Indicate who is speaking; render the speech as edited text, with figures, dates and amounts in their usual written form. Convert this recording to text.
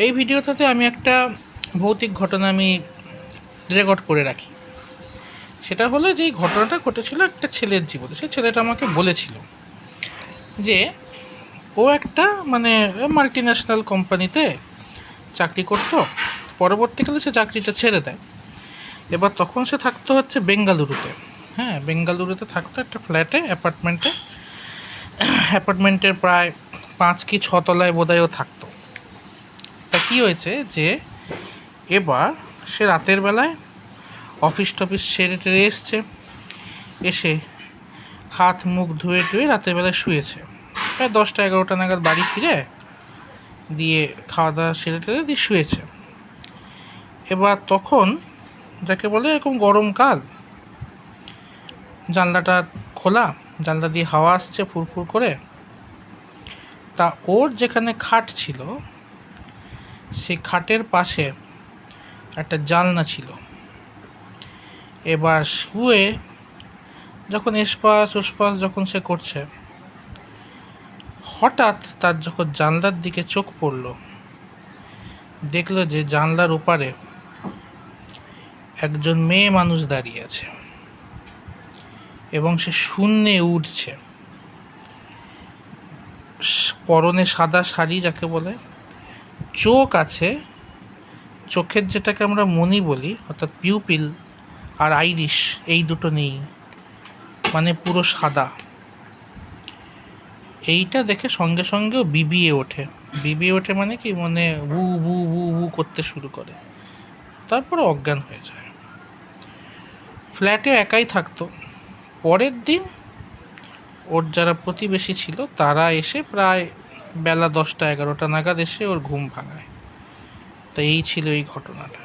Speaker 1: এই ভিডিওটাতে আমি একটা ভৌতিক ঘটনা আমি রেকর্ড করে রাখি। সেটা হলো যে এই ঘটনাটা ঘটেছিল একটা ছেলের জীবনে। সেই ছেলেটা আমাকে বলেছিল যে ও একটা মাল্টি ন্যাশনাল কোম্পানিতে চাকরি করতো। পরবর্তীকালে সে চাকরিটা ছেড়ে দেয়। এবার তখন সে থাকতো হচ্ছে বেঙ্গালুরুতে। হ্যাঁ, বেঙ্গালুরুতে থাকতো একটা ফ্ল্যাটে, অ্যাপার্টমেন্টের প্রায় 5 কি 6 তলায় বোধহয় ও থাকতো। তা কী হয়েছে যে এবার সে রাতের বেলায় অফিস টফিস সেরে টেরে এসে হাত মুখ ধুয়ে রাতের বেলায় শুয়েছে। প্রায় 10টা-11টা নাগাদ বাড়ি ফিরে দিয়ে খাওয়া দাওয়া সেরে টেরে দিয়ে শুয়েছে। এবার তখন যাকে বলে এরকম গরমকাল, জানলাটা খোলা, জানলা দিয়ে হাওয়া আসছে ফুরফুর করে। তা ওর যেখানে খাট ছিল সেই খাটের পাশে একটা জানলা ছিল। এবার শুয়ে যখন এসপাস ওসপাস যখন সে করছে, হঠাৎ তার যখন জানলার দিকে চোখ পড়ল, দেখলো যে জানলার ওপারে একজন মেয়ে মানুষ দাঁড়িয়ে আছে এবং সে শূন্যে উঠছে। পরনে সাদা শাড়ি যাকে বলে, চোখ আছে, চোখের যেটাকে আমরা মনি বলি, অর্থাৎ পিউপিল আর আইরিশ, এই দুটো নেই, পুরো সাদা। এইটা দেখে সঙ্গে সঙ্গেও বিবিয়ে ওঠে বু বু বু করতে শুরু করে, তারপরে অজ্ঞান হয়ে যায়। ফ্ল্যাটে একাই থাকতো। পরের দিন ওর যারা প্রতিবেশী ছিল তারা এসে প্রায় বেলা 10টা-11টা নাগাদ এসে ওর ঘুম ভাঙায়। তো এই ছিল এই ঘটনাটা।